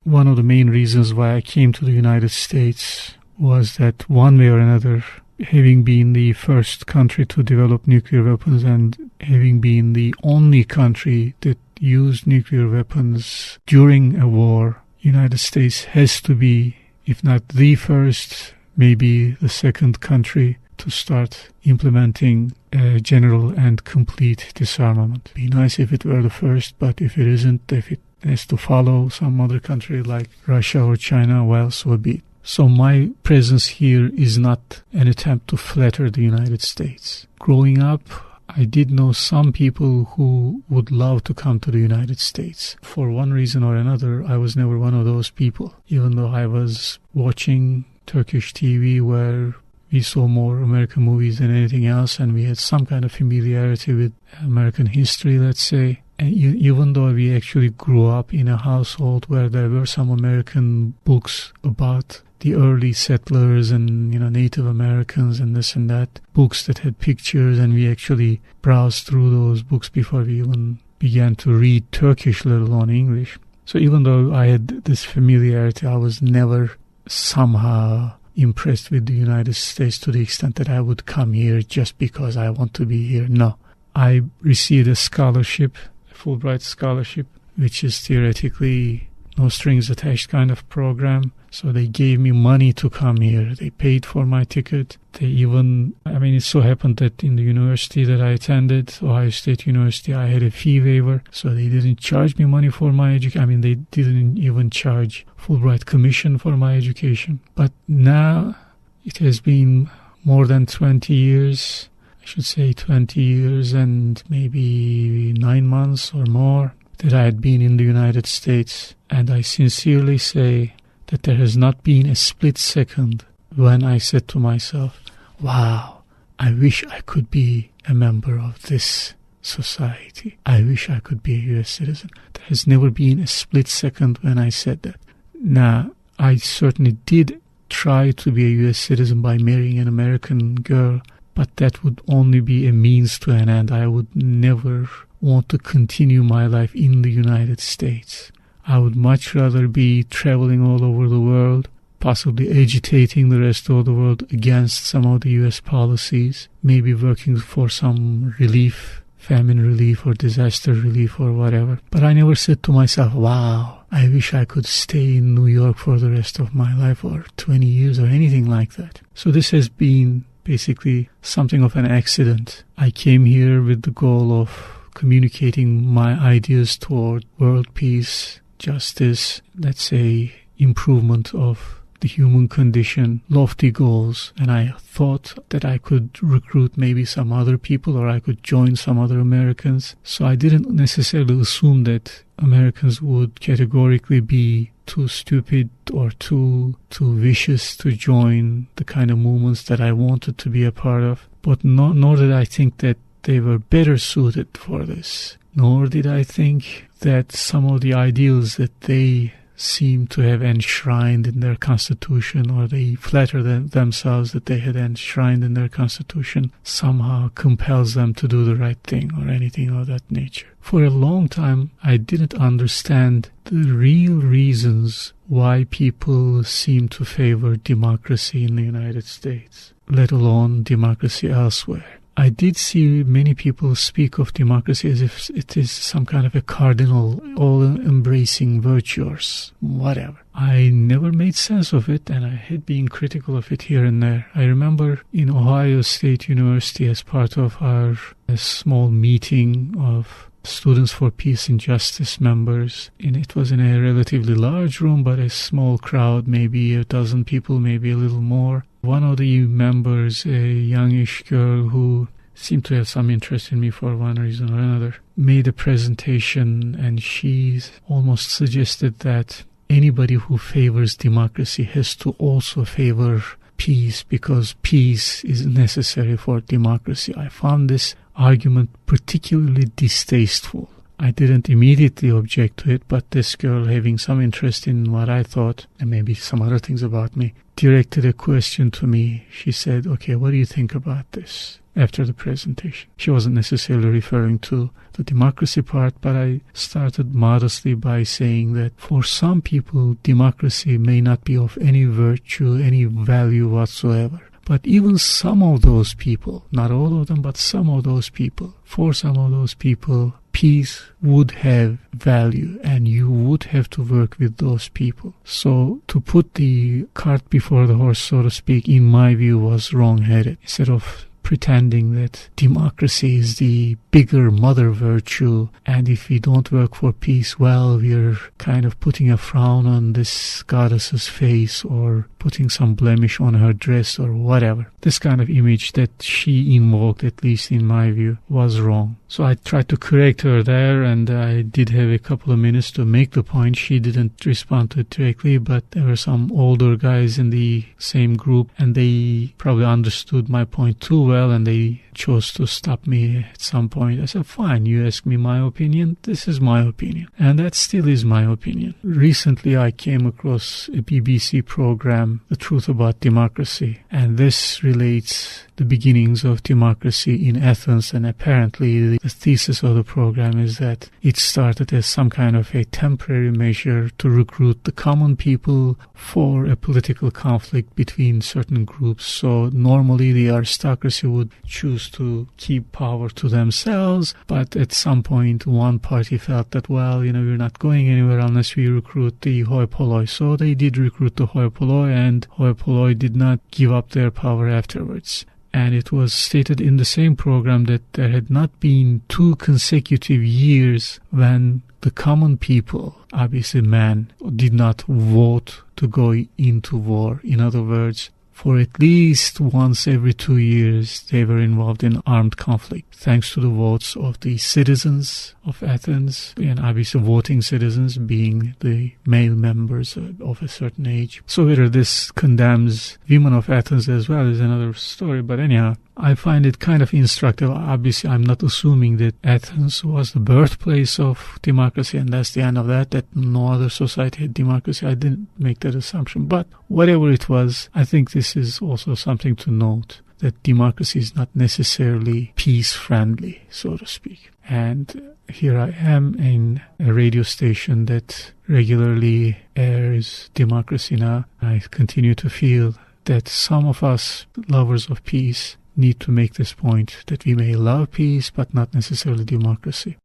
one of the main reasons why I came to the United States was that one way or another, having been the first country to develop nuclear weapons and having been the only country that used nuclear weapons during a war, United States has to be, if not the first, maybe the second country to start implementing a general and complete disarmament. It'd be nice if it were the first, but if it isn't, if it has to follow some other country like Russia or China, well, so be it. So my presence here is not an attempt to flatter the United States. Growing up, I did know some people who would love to come to the United States. For one reason or another, I was never one of those people, even though I was watching Turkish TV where we saw more American movies than anything else, and we had some kind of familiarity with American history, let's say. And even though we actually grew up in a household where there were some American books about the early settlers and, Native Americans and this and that, books that had pictures, and we actually browsed through those books before we even began to read Turkish, let alone English. So even though I had this familiarity, I was never somehow impressed with the United States to the extent that I would come here just because I want to be here. No. I received a scholarship, a Fulbright scholarship, which is theoretically no strings attached kind of program. So they gave me money to come here. They paid for my ticket. They even, it so happened that in the university that I attended, Ohio State University, I had a fee waiver. So they didn't charge me money for my education. They didn't even charge Fulbright commission for my education. But now it has been more than 20 years, I should say 20 years and maybe 9 months or more that I had been in the United States. And I sincerely say that there has not been a split second when I said to myself, wow, I wish I could be a member of this society. I wish I could be a U.S. citizen. There has never been a split second when I said that. Now, I certainly did try to be a U.S. citizen by marrying an American girl, but that would only be a means to an end. I would never want to continue my life in the United States. I would much rather be traveling all over the world, possibly agitating the rest of the world against some of the U.S. policies, maybe working for some relief, famine relief or disaster relief or whatever. But I never said to myself, wow, I wish I could stay in New York for the rest of my life or 20 years or anything like that. So this has been basically something of an accident. I came here with the goal of communicating my ideas toward world peace, justice, let's say improvement of the human condition, lofty goals, and I thought that I could recruit maybe some other people or I could join some other Americans. So I didn't necessarily assume that Americans would categorically be too stupid or too vicious to join the kind of movements that I wanted to be a part of. But nor did I think that they were better suited for this. Nor did I think that some of the ideals that they seem to have enshrined in their constitution, or they flatter themselves that they had enshrined in their constitution, somehow compels them to do the right thing or anything of that nature. For a long time, I didn't understand the real reasons why people seem to favor democracy in the United States, let alone democracy elsewhere. I did see many people speak of democracy as if it is some kind of a cardinal, all-embracing virtue or whatever. I never made sense of it, and I had been critical of it here and there. I remember in Ohio State University, as part of our small meeting of Students for Peace and Justice members, and it was in a relatively large room, but a small crowd, maybe a dozen people, maybe a little more. One of the members, a youngish girl who seemed to have some interest in me for one reason or another, made a presentation, and she almost suggested that anybody who favors democracy has to also favor peace, because peace is necessary for democracy. I found this argument particularly distasteful. I didn't immediately object to it, but this girl, having some interest in what I thought, and maybe some other things about me, directed a question to me. She said, okay, what do you think about this? after the presentation. She wasn't necessarily referring to the democracy part, but I started modestly by saying that for some people, democracy may not be of any virtue, any value whatsoever. But even some of those people, not all of them, but some of those people, for some of those people, peace would have value, and you would have to work with those people. So to put the cart before the horse, so to speak, in my view, was wrong-headed. Instead of pretending that democracy is the bigger mother virtue, and if we don't work for peace, well, we're kind of putting a frown on this goddess's face or putting some blemish on her dress or whatever. This kind of image that she invoked, at least in my view, was wrong. So I tried to correct her there, and I did have a couple of minutes to make the point. She didn't respond to it directly, but there were some older guys in the same group, and they probably understood my point too well, and they chose to stop me at some point. I said, fine, you ask me my opinion, this is my opinion. And that still is my opinion. Recently I came across a BBC program, The Truth About Democracy, and this relates the beginnings of democracy in Athens, and apparently the thesis of the program is that it started as some kind of a temporary measure to recruit the common people for a political conflict between certain groups. So normally the aristocracy would choose to keep power to themselves, but at some point one party felt that, well, we're not going anywhere unless we recruit the hoi polloi. So they did recruit the hoi polloi, and hoi polloi did not give up their power afterwards. And it was stated in the same program that there had not been 2 consecutive years when the common people, obviously men, did not vote to go into war. In other words, for at least once every 2 years, they were involved in armed conflict, thanks to the votes of the citizens of Athens, and obviously voting citizens being the male members of a certain age. So whether this condemns women of Athens as well is another story, but anyhow, I find it kind of instructive. Obviously, I'm not assuming that Athens was the birthplace of democracy and that's the end of that no other society had democracy. I didn't make that assumption. But whatever it was, I think this is also something to note, that democracy is not necessarily peace-friendly, so to speak. And here I am in a radio station that regularly airs democracy now. I continue to feel that some of us, lovers of peace, need to make this point, that we may love peace but not necessarily democracy.